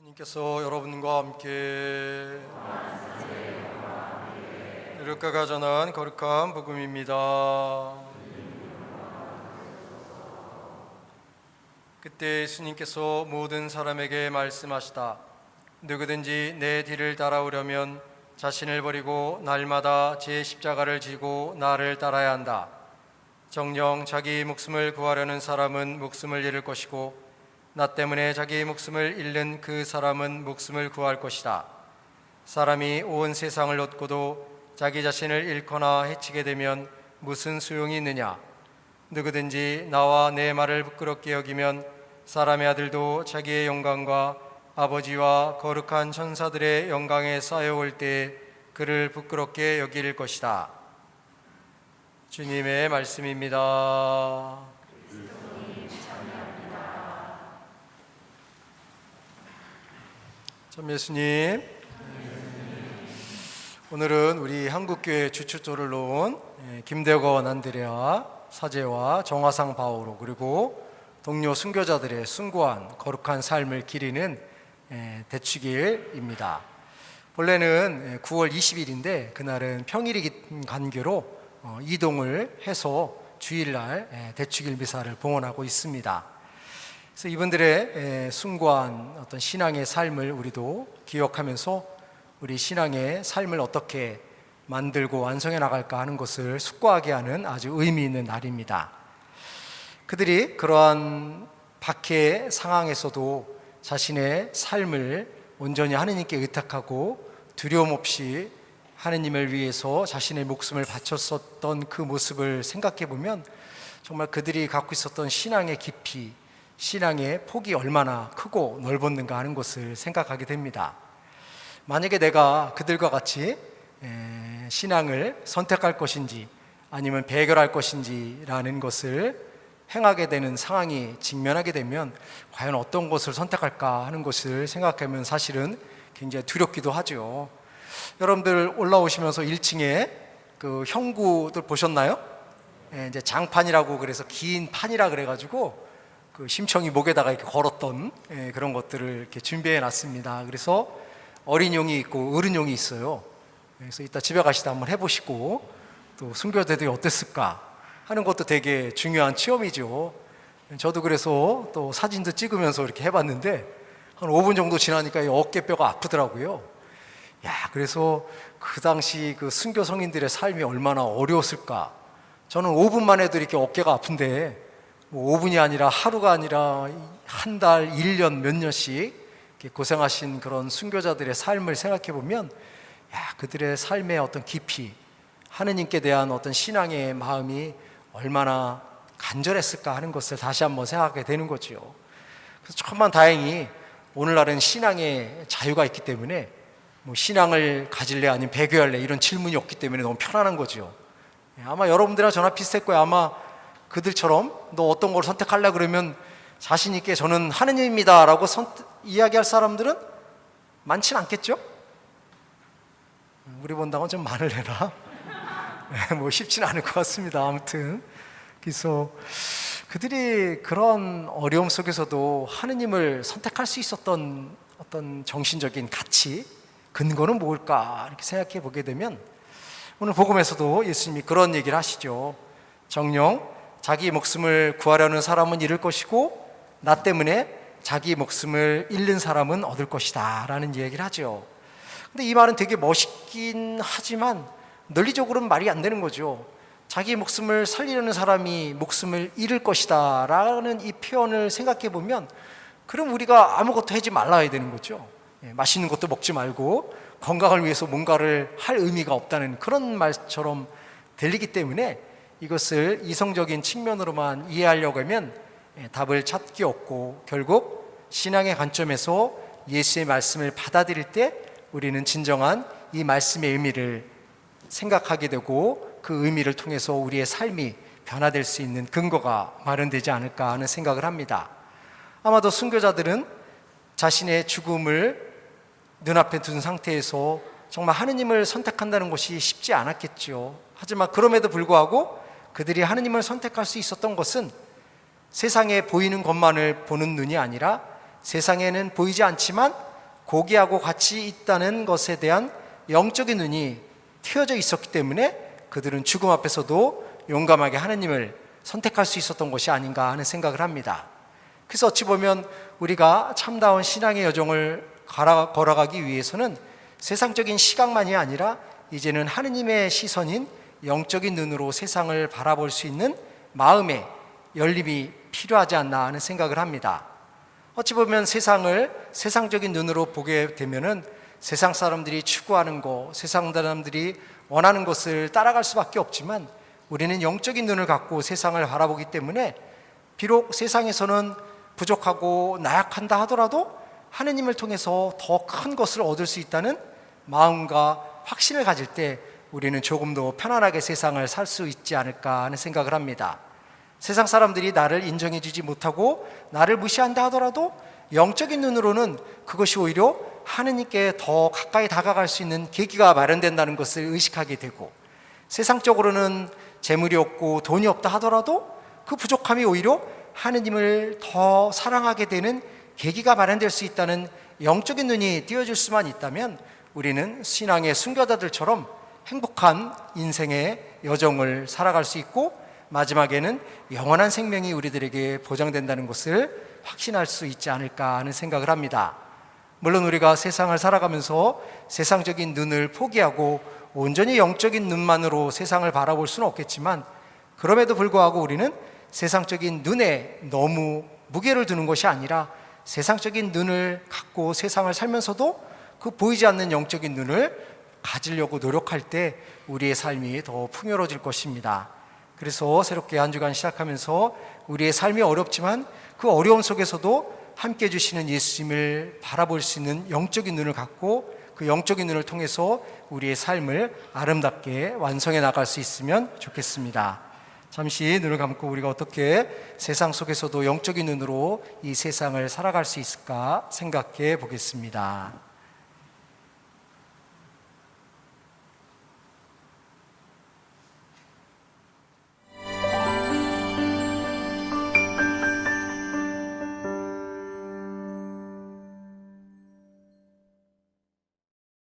주님께서 여러분과 함께 르카가 전한 거룩한 복음입니다. 그때 예수님께서 모든 사람에게 말씀하시다. 누구든지 내 뒤를 따라오려면 자신을 버리고 날마다 제 십자가를 지고 나를 따라야 한다. 정녕 자기 목숨을 구하려는 사람은 목숨을 잃을 것이고 나 때문에 자기 목숨을 잃는 그 사람은 목숨을 구할 것이다. 사람이 온 세상을 얻고도 자기 자신을 잃거나 해치게 되면 무슨 소용이 있느냐? 누구든지 나와 내 말을 부끄럽게 여기면 사람의 아들도 자기의 영광과 아버지와 거룩한 천사들의 영광에 쌓여올 때에 그를 부끄럽게 여길 것이다. 주님의 말씀입니다. 참 예수님, 오늘은 우리 한국교회 주축조를 놓은 김대건 안드레아 사제와 정화상 바오로 그리고 동료 순교자들의 숭고한 거룩한 삶을 기리는 대축일입니다. 본래는 9월 20일인데 그날은 평일이긴 관계로 이동을 해서 주일날 대축일 미사를 봉헌하고 있습니다. 그래서 이분들의 숭고한 어떤 신앙의 삶을 우리도 기억하면서 우리 신앙의 삶을 어떻게 만들고 완성해 나갈까 하는 것을 숙고하게 하는 아주 의미 있는 날입니다. 그들이 그러한 박해의 상황에서도 자신의 삶을 온전히 하느님께 의탁하고 두려움 없이 하느님을 위해서 자신의 목숨을 바쳤었던 그 모습을 생각해 보면 정말 그들이 갖고 있었던 신앙의 깊이, 신앙의 폭이 얼마나 크고 넓었는가 하는 것을 생각하게 됩니다. 만약에 내가 그들과 같이 신앙을 선택할 것인지 아니면 배결할 것인지라는 것을 행하게 되는 상황이 직면하게 되면 과연 어떤 것을 선택할까 하는 것을 생각하면 사실은 굉장히 두렵기도 하죠. 여러분들 올라오시면서 1층에 그 형구들 보셨나요? 이제 장판이라고 그래서 긴 판이라 그래가지고 그 심청이 목에다가 이렇게 걸었던 그런 것들을 이렇게 준비해 놨습니다. 그래서 어린 용이 있고 어른 용이 있어요. 그래서 이따 집에 가시다 한번 해보시고 또 순교자들이 어땠을까 하는 것도 되게 중요한 체험이죠. 저도 그래서 또 사진도 찍으면서 이렇게 해봤는데 한 5분 정도 지나니까 이 어깨뼈가 아프더라고요. 그래서 그 당시 그 순교 성인들의 삶이 얼마나 어려웠을까. 저는 5분만 해도 이렇게 어깨가 아픈데 5분이 아니라 하루가 아니라 한 달, 1년, 몇 년씩 고생하신 그런 순교자들의 삶을 생각해 보면 그들의 삶의 어떤 깊이, 하느님께 대한 어떤 신앙의 마음이 얼마나 간절했을까 하는 것을 다시 한번 생각하게 되는 거죠. 그래서 천만 다행히 오늘날은 신앙의 자유가 있기 때문에 신앙을 가질래 아니면 배교할래 이런 질문이 없기 때문에 너무 편안한 거죠. 아마 여러분들이랑 저나 비슷할 거예요. 아마 그들처럼 너 어떤 걸 선택하려 그러면 자신 있게 저는 하느님입니다 라고 이야기할 사람들은 많진 않겠죠? 우리 본다고 좀 많으려나? 쉽지는 않을 것 같습니다. 아무튼 그래서 그들이 그런 어려움 속에서도 하느님을 선택할 수 있었던 어떤 정신적인 가치, 근거는 뭘까 이렇게 생각해 보게 되면 오늘 복음에서도 예수님이 그런 얘기를 하시죠. 정녕 자기 목숨을 구하려는 사람은 잃을 것이고 나 때문에 자기 목숨을 잃는 사람은 얻을 것이다 라는 얘기를 하죠. 근데 이 말은 되게 멋있긴 하지만 논리적으로는 말이 안 되는 거죠. 자기 목숨을 살리려는 사람이 목숨을 잃을 것이다 라는 이 표현을 생각해 보면 그럼 우리가 아무것도 하지 말아야 되는 거죠. 맛있는 것도 먹지 말고 건강을 위해서 뭔가를 할 의미가 없다는 그런 말처럼 들리기 때문에 이것을 이성적인 측면으로만 이해하려고 하면 답을 찾기 없고 결국 신앙의 관점에서 예수의 말씀을 받아들일 때 우리는 진정한 이 말씀의 의미를 생각하게 되고 그 의미를 통해서 우리의 삶이 변화될 수 있는 근거가 마련되지 않을까 하는 생각을 합니다. 아마도 순교자들은 자신의 죽음을 눈앞에 둔 상태에서 정말 하느님을 선택한다는 것이 쉽지 않았겠죠. 하지만 그럼에도 불구하고 그들이 하느님을 선택할 수 있었던 것은 세상에 보이는 것만을 보는 눈이 아니라 세상에는 보이지 않지만 고기하고 같이 있다는 것에 대한 영적인 눈이 트여져 있었기 때문에 그들은 죽음 앞에서도 용감하게 하느님을 선택할 수 있었던 것이 아닌가 하는 생각을 합니다. 그래서 어찌 보면 우리가 참다운 신앙의 여정을 걸어가기 위해서는 세상적인 시각만이 아니라 이제는 하느님의 시선인 영적인 눈으로 세상을 바라볼 수 있는 마음의 열림이 필요하지 않나 하는 생각을 합니다. 어찌 보면 세상을 세상적인 눈으로 보게 되면은 세상 사람들이 추구하는 것, 세상 사람들이 원하는 것을 따라갈 수밖에 없지만 우리는 영적인 눈을 갖고 세상을 바라보기 때문에 비록 세상에서는 부족하고 나약한다 하더라도 하느님을 통해서 더 큰 것을 얻을 수 있다는 마음과 확신을 가질 때 우리는 조금 더 편안하게 세상을 살 수 있지 않을까 하는 생각을 합니다. 세상 사람들이 나를 인정해 주지 못하고 나를 무시한다 하더라도 영적인 눈으로는 그것이 오히려 하느님께 더 가까이 다가갈 수 있는 계기가 마련된다는 것을 의식하게 되고, 세상적으로는 재물이 없고 돈이 없다 하더라도 그 부족함이 오히려 하느님을 더 사랑하게 되는 계기가 마련될 수 있다는 영적인 눈이 띄어질 수만 있다면 우리는 신앙의 순교자들처럼 행복한 인생의 여정을 살아갈 수 있고 마지막에는 영원한 생명이 우리들에게 보장된다는 것을 확신할 수 있지 않을까 하는 생각을 합니다. 물론 우리가 세상을 살아가면서 세상적인 눈을 포기하고 온전히 영적인 눈만으로 세상을 바라볼 수는 없겠지만, 그럼에도 불구하고 우리는 세상적인 눈에 너무 무게를 두는 것이 아니라 세상적인 눈을 갖고 세상을 살면서도 그 보이지 않는 영적인 눈을 가지려고 노력할 때 우리의 삶이 더 풍요로워질 것입니다. 그래서 새롭게 한 주간 시작하면서 우리의 삶이 어렵지만 그 어려움 속에서도 함께 해주시는 예수님을 바라볼 수 있는 영적인 눈을 갖고 그 영적인 눈을 통해서 우리의 삶을 아름답게 완성해 나갈 수 있으면 좋겠습니다. 잠시 눈을 감고 우리가 어떻게 세상 속에서도 영적인 눈으로 이 세상을 살아갈 수 있을까 생각해 보겠습니다.